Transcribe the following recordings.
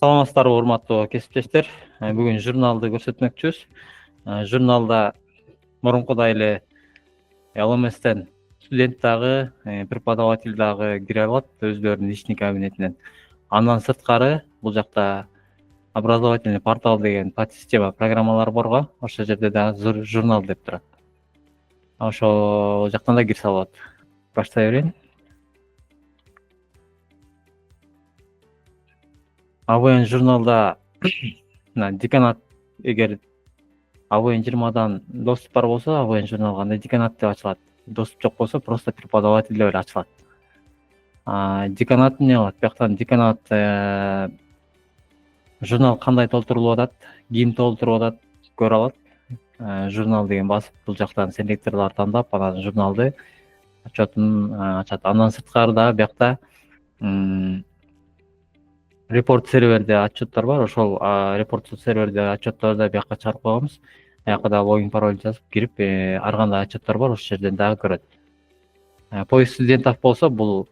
Саламатсыздарбы урматтуу кесиптештер. Бүгүн журналды көрсөтмөкчүбүз. Журналда мурункудай эле ЛМСтен студент дагы, преподаватель дагы кире алат өзлөрүнүн ички кабинетинен. Андан сырткары бул жакта образовательный портал деген подсистема программалар борго. Ошол жерде дагы журнал деп турат. Ошол жактан да кирсе алат. Баштай берейин. АВН журналда деканат, эгер АВН 20дан доступ бар болсо, АВН журналга анда деканат деп ачылат. Доступ жок болсо просто преподаватель деп эле ачылат. Деканат эмне кылат? Бияктан деканат журнал кандай толтурулуп атат, ким толтуруп атат көрө алат. Журнал деген басып бул жактан селекторлор тандап, анан журналды отчетун ачат. Андан сырткары дагы биякта репорт серверде отчеттор бар. Ошол репорт серверде отчетторду биякка чыгарып койгонбуз. Аякка да логин пароль жазып кирип, ар кандай отчеттор бар, ошол жерден дагы көрөт. Поиск студентов болсо, бул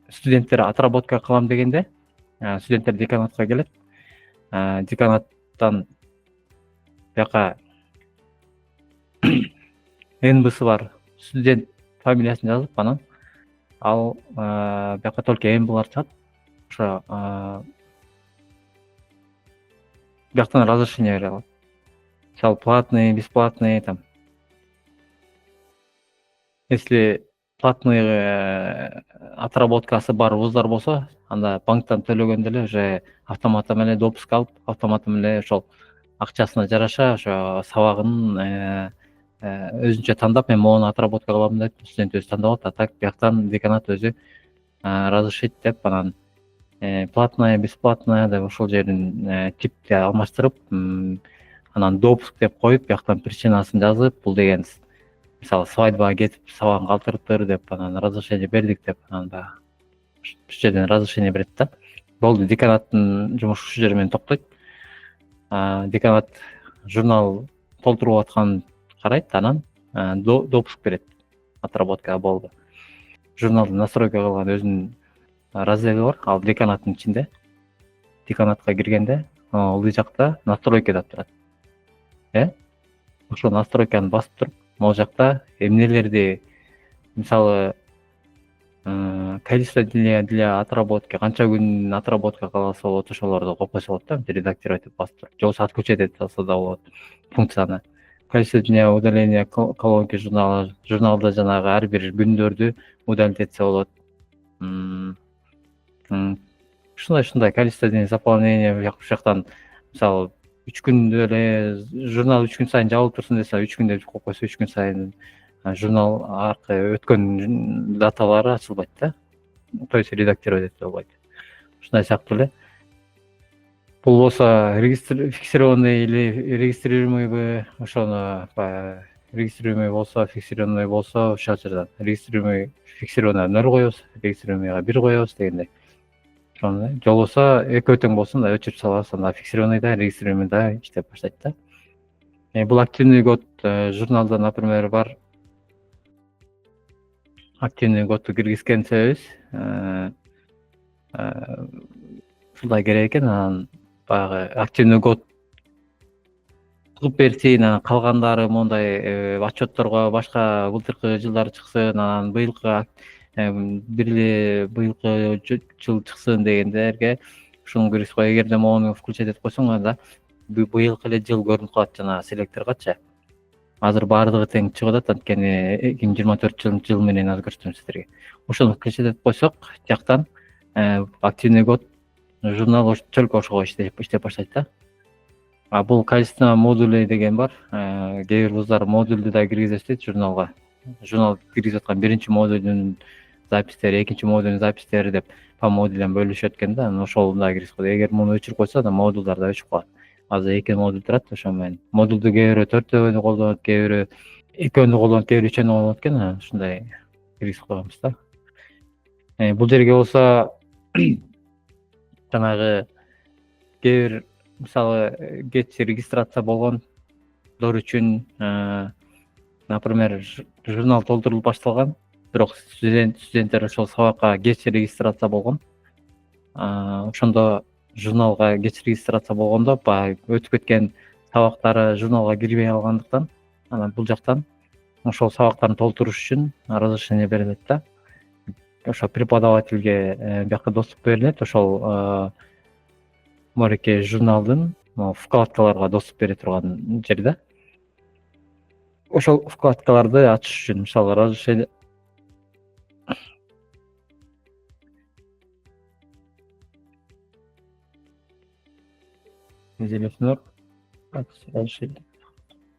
студенттер отработка кылам дегенде, студенттер деканатка келет. Деканаттан бияка НБсы бар студент фамилиясын жазып, анан ал бияка только НБлар чыгат. Ошо бияктан разрешение бере алат. Мисалы, платный, бесплатный там. Если платный отработкасы бар вуздар болсо, анда банктан төлөгөндө эле уже автоматом эле допуск алып, автоматом эле ошол акчасына жараша ошо сабагын өзүнчө тандап, мен могуну отработка кылам деп студент өзү тандап алат. А так бияктан деканат өзү разрешить деп, анан платная, бесплатная деп ошол жерин типти алмаштырып, анан допуск деп коюп, бияктан причинасын жазып, бул деген мисалы свадьбага кетип сабагын калтырыптыр деп, анан разрешение бердик деп, анан баягы ушул жерден разрешение берет да. Болду, деканаттын жумушу ушул жери менен токтойт. Деканат журнал толтуруп атканын карайт, анан допуск берет. Отработка болду. Журналды настройка кылган өзүнүн раздели бар, ал деканаттын ичинде. Деканатка киргенде, ул жакта настройка деп турат. Ошол настройканы басып туруп, могу жакта эмнелерди, мисалы, количество для отработки, канча күн отработка кылса болот, ошолорду коюп койсо болот да, редактировать деп басып туруп. Же болбосо отключать этип салса да болот функцияны. Количество дня удаления колонки журналда жанагы ар бир күндөрдү удалить этсе болот. Ушундай количество дней заполнения ушул жактан, мисалы, 3 күндө эле журнал 3 күн сайын жабылып турсун десе, 3 күн деп коюп койсо, 3 күн сайын журнал аркы өткөн даталары ачылбайт да. То есть редактировать этсе болбойт. Ушундай сыяктуу эле. Бул болсо фиксированный или регистрируемыйбы, ошону регистрируемый болсо, фиксированный болсо, ошол жерден регистрируемый, фиксированный 0 коебуз, регистрируемыйга 1 коебуз дегендей. Ошону же болбосо экөө тең болсун да өчүрүп салабыз, анда фиксированный да, регистрируемый да иштеп баштайт да. Бул активный код журналда, например, бар. Активный кодду киргизген себебибиз ушундай керек экен. Анан баягы активный код кылып берсин, анан калгандары мондай отчетторго башка былтыркы жылдары чыксын, анан быйылкы быйылкы жыл чыксын дегендерге ушуну киргизип кой. Эгерде могуну включать этип койсоң, анда быйылкы эле жыл көрүнүп калат жана селекторгачы. Азыр баардыгы тең чыгып атат, анткени 2024 жыл менен өзгөртүм сиздерге. Ошону включать этип койсок, жактан активный код журнал только ошого иштеп баштайт да. Бул количество модулей деген бар. Кээ бир вуздар модулду да киргизет журналга. Журнал киргизип аткан биринчи модулдун запистери, экинчи модулдун запистери деп по модулдан бөлүшөт экен да. Ошол да киргизип койду. Эгер муну өчүрүп койсо да модулдар да өчүп калат. Азыр 2 модуль турат, ошо менен модулду кээ бирөө 4-өөнү колдонот, кээ бирөө 2-өөнү колдонот, кээ бирөө 3-өөнү колдонот экен. Ушундай киргизип койгонбуз да. Бул жерге болсо жанагы кээ бир, мисалы, кеч регистрация болгондор үчүн, например, журнал толтурулуп башталган, бирок студенттер ошол сабакка кеч регистрация болгон. ошондо журналга кеч регистрация болгондо баягы өтүп кеткен сабактары журналга кирбей калгандыктан анан бул жактан ошол сабактарын толтуруш үчүн разрешение берилет да. Ошо преподавательге бияка доступ берилет, ошол мореке журналдын могу вкладкаларга доступ бере турган жер да. Ошол вкладкаларды ачыш үчүн мисалы разрешение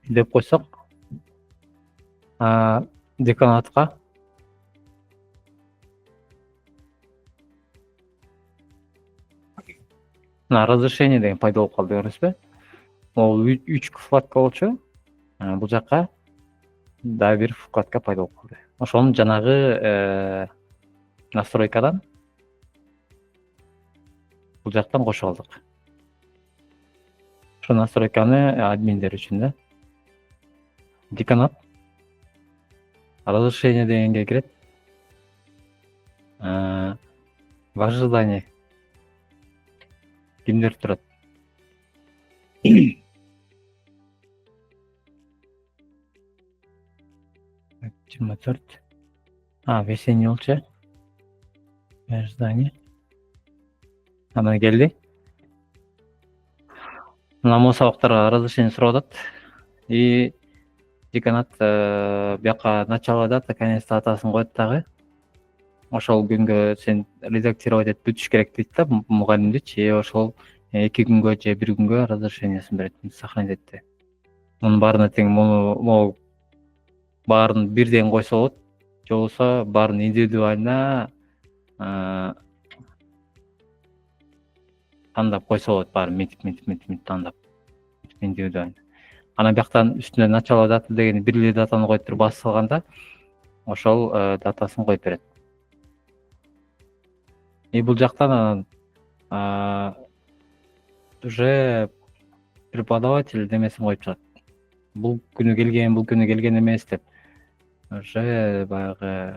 деп койсок, деканатка мына разрешение деген пайда болуп калды, көрдүңүзбү? Могу 3 вкладка болчу. Бул жакка дагы бир вкладка пайда болуп калды. Ошону жанагы настройкадан бул жактан кошуп алдык. Ошо настройканы админдер үчүн да. Деканат разрешение дегенге кирет. В ожидании кимдер турат? 24. Весенний болчу. В ожидании. Анан келди. Мына могу сабактарга разрешение сурап атат. И деканат бияка начало дата, конец датасын коет дагы. Ошол күнгө сен редактировать этип бүтүш керек дейт да мугалимдичи. Ошол 2 күнгө же 1 күнгө разрешениясын берет, сохранить этти. Мунун баарына тең могу баарын бирден койсо болот, же болбосо баарын индивидуально тандап койсо болот, баарын мынтип тандап индивидуально. Анан бияктан үстүнө начало дата деген бир эле датаны коюп туруп басып салганда ошол датасын коюп берет. И бул жактан анан уже преподаватель немесин коюп чыгат. Бул күнү келген эмес деп уже баягы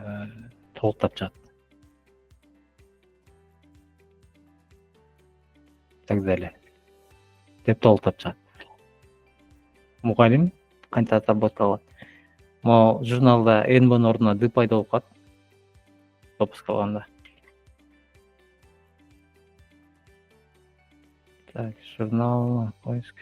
толуктап чыгат. Так далее деп толуктап чыгат. Мугалим канча отработка кылат. Могу журналда НБнын ордуна Д пайда болуп калат. Допуск алганда. Так, журнал, поиск.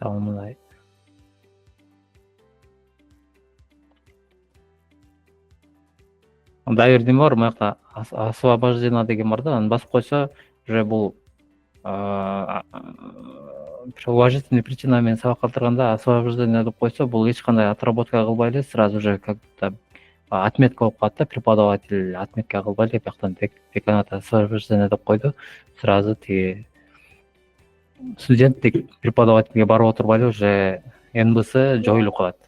Мындай. Дагы бир неме бар, мынакта освобождена деген бар да, аны басып койсо уже бул уважительный причина менен сабак калтырганда освобождение деп койсо, бул эч кандай отработка кылбай эле сразу же как-то отметка болуп калат да, преподаватель отметка кылбай эле бияктан деканат освобождение деп койду, сразу тиги студент преподавательге барып отурбай эле уже НБсы жоюлуп калат.